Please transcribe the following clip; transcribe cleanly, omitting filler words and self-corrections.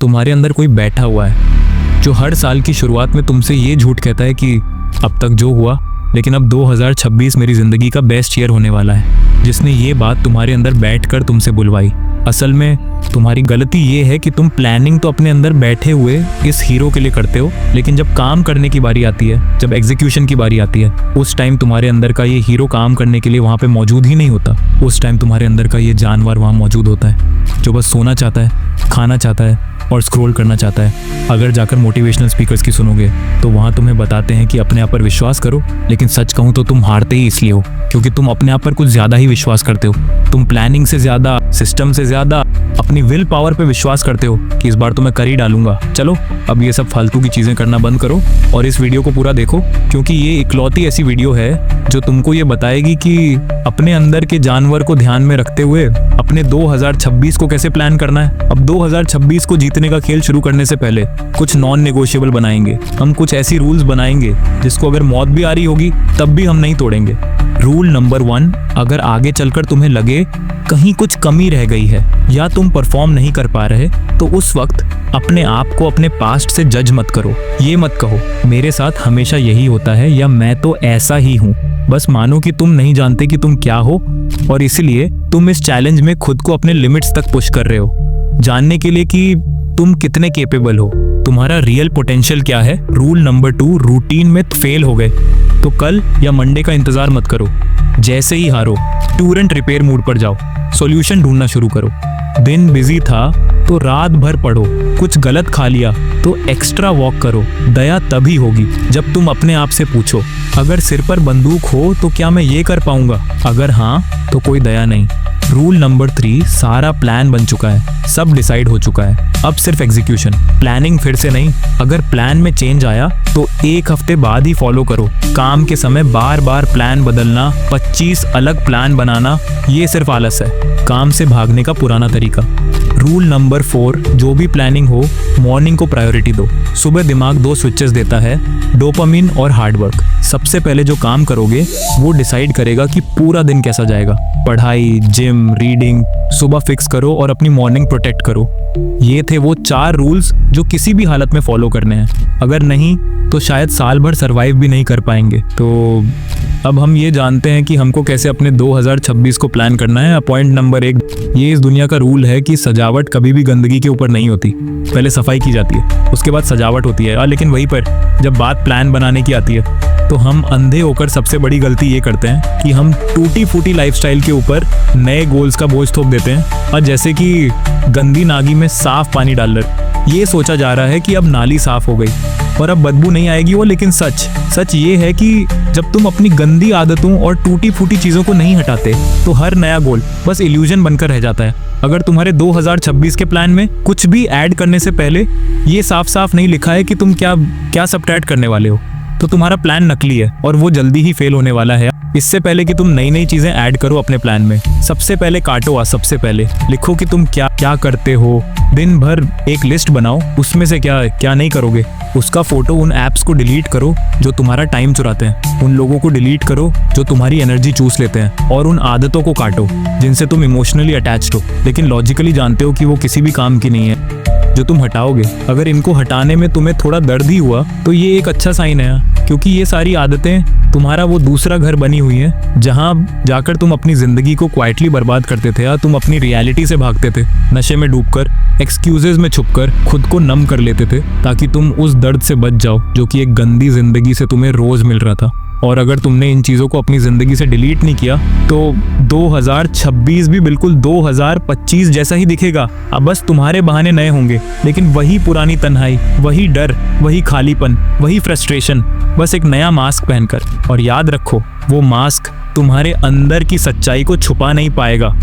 तुम्हारे अंदर कोई बैठा हुआ है जो हर साल की शुरुआत में तुमसे ये झूठ कहता है कि अब तक जो हुआ, लेकिन अब 2026 मेरी ज़िंदगी का बेस्ट ईयर होने वाला है। जिसने ये बात तुम्हारे अंदर बैठकर तुमसे बुलवाई। असल में तुम्हारी गलती ये है कि तुम प्लानिंग तो अपने अंदर बैठे हुए इस हीरो के लिए करते हो, लेकिन जब काम करने की बारी आती है, जब एग्जीक्यूशन की बारी आती है, उस टाइम तुम्हारे अंदर का ये हीरो काम करने के लिए वहाँ पे मौजूद ही नहीं होता। उस टाइम तुम्हारे अंदर का ये जानवर वहाँ मौजूद होता है जो बस सोना चाहता है, खाना चाहता है और स्क्रॉल करना चाहता है। अगर जाकर मोटिवेशनल स्पीकर्स की सुनोगे तो वहाँ तुम्हें बताते हैं कि अपने आप पर विश्वास करो, लेकिन सच कहूँ तो तुम हारते ही इसलिए हो क्योंकि तुम अपने आप पर कुछ ज़्यादा ही विश्वास करते हो। तुम प्लानिंग से ज़्यादा, सिस्टम से ज़्यादा अपनी विल पावर पे विश्वास करते हो कि इस बार तो मैं कर ही डालूंगा। चलो अब ये सब फालतू की चीज़ें करना बंद करो और इस वीडियो को पूरा देखो, क्योंकि ये इकलौती ऐसी वीडियो है जो तुमको ये बताएगी कि अपने अंदर के जानवर को ध्यान में रखते हुए अपने 2026 को कैसे प्लान करना है। अब 2026 को जीतने का खेल शुरू करने से पहले कुछ नॉन नेगोशिएबल बनाएंगे। हम कुछ ऐसी रूल्स बनाएंगे जिसको अगर मौत भी आ रही होगी तब भी हम नहीं तोड़ेंगे। रूल नंबर 1, अगर आगे चलकर तुम्हें लगे कहीं कुछ कमी रह गई है या तुम परफॉर्म नहीं कर पा रहे, तो उस वक्त अपने आप को अपने पास्ट से जज मत करो। ये मत कहो मेरे साथ हमेशा यही होता है या मैं तो ऐसा ही हूँ। बस मानो कि तुम नहीं जानते कि तुम क्या हो और इसलिए तुम इस चैलेंज में खुद को अपने लिमिट्स तक पुश कर रहे हो, जानने के लिए कि तुम कितने केपेबल हो, तुम्हारा रियल पोटेंशियल क्या है। रूल नंबर 2, रूटीन में फेल हो गए तो कल या मंडे का इंतजार मत करो। जैसे ही हारो टूर एंड रिपेयर मूड पर जाओ, सॉल्यूशन ढूंढना शुरू करो। दिन बिजी था तो रात भर पढ़ो, कुछ गलत खा लिया तो एक्स्ट्रा वॉक करो। दया तभी होगी जब तुम अपने आप से पूछो, अगर सिर पर बंदूक हो तो क्या मैं ये कर पाऊंगा? अगर हाँ तो कोई दया नहीं। रूल नंबर 3, सारा प्लान बन चुका है, सब डिसाइड हो चुका है, अब सिर्फ एग्जीक्यूशन। प्लानिंग फिर से नहीं। अगर प्लान में चेंज आया तो 1 हफ्ते बाद ही फॉलो करो। काम के समय बार बार प्लान बदलना, 25 अलग प्लान बनाना, ये सिर्फ आलस है, काम से भागने का पुराना तरीका। रूल नंबर 4, जो भी प्लानिंग हो मॉर्निंग को प्रायोरिटी दो। सुबह दिमाग 2 स्विचेस देता है, डोपामिन और हार्डवर्क। सबसे पहले जो काम करोगे वो डिसाइड करेगा कि पूरा दिन कैसा जाएगा। पढ़ाई, जिम, रीडिंग सुबह फिक्स करो और अपनी मॉर्निंग प्रोटेक्ट करो। ये थे वो 4 रूल्स जो किसी भी हालत में फॉलो करने हैं। अगर नहीं तो शायद साल भर सरवाइव भी नहीं कर पाएंगे। तो अब हम ये जानते हैं कि हमको कैसे अपने 2026 को प्लान करना है। पॉइंट नंबर 1, ये इस दुनिया का रूल है कि सजावट कभी भी गंदगी के ऊपर नहीं होती। पहले सफाई की जाती है, उसके बाद सजावट होती है। लेकिन वहीं पर जब बात प्लान बनाने की आती है तो हम अंधे होकर सबसे बड़ी गलती ये करते हैं कि हम टूटी फूटी लाइफस्टाइल के ऊपर नए गोल्स का बोझ थोप देते हैं। और जैसे कि गंदी नाली में साफ पानी डालकर ये सोचा जा रहा है कि अब नाली साफ हो गई और अब बदबू नहीं आएगी वो। लेकिन सच ये है कि जब तुम अपनी गंदी आदतों और टूटी फूटी चीज़ों को नहीं हटाते तो हर नया गोल बस इल्यूजन बनकर रह जाता है। अगर तुम्हारे 2026 के प्लान में कुछ भी ऐड करने से पहले ये साफ साफ नहीं लिखा है कि तुम क्या सबट्रैक्ट करने वाले हो, तो तुम्हारा प्लान नकली है और वो जल्दी ही फेल होने वाला है। इससे पहले कि तुम नई नई चीजें ऐड करो अपने प्लान में, सबसे पहले काटो। सबसे पहले लिखो कि तुम क्या करते हो। दिन भर एक लिस्ट बनाओ, उसमें से क्या नहीं करोगे उसका फोटो। उन ऐप्स को डिलीट करो जो तुम्हारा टाइम चुराते हैं, उन लोगों को डिलीट करो जो तुम्हारी एनर्जी चूस लेते हैं, और उन आदतों को काटो जिनसे तुम इमोशनली अटैच्ड हो लेकिन लॉजिकली जानते हो कि वो किसी भी काम की नहीं है जो तुम हटाओगे। अगर इनको हटाने में तुम्हें थोड़ा दर्द ही हुआ तो ये एक अच्छा साइन है, क्योंकि ये सारी आदतें तुम्हारा वो दूसरा घर बनी हुई है जहाँ जाकर तुम अपनी जिंदगी को क्वाइटली बर्बाद करते थे या तुम अपनी रियलिटी से भागते थे, नशे में डूबकर, एक्सक्यूजेज में छुपकर खुद को नम कर लेते थे ताकि तुम उस दर्द से बच जाओ जो कि एक गंदी जिंदगी से तुम्हें रोज मिल रहा था। और अगर तुमने इन चीज़ों को अपनी ज़िंदगी से डिलीट नहीं किया तो 2026 भी बिल्कुल 2025 जैसा ही दिखेगा। अब बस तुम्हारे बहाने नए होंगे, लेकिन वही पुरानी तन्हाई, वही डर, वही खालीपन, वही फ्रस्ट्रेशन, बस एक नया मास्क पहनकर। और याद रखो, वो मास्क तुम्हारे अंदर की सच्चाई को छुपा नहीं पाएगा।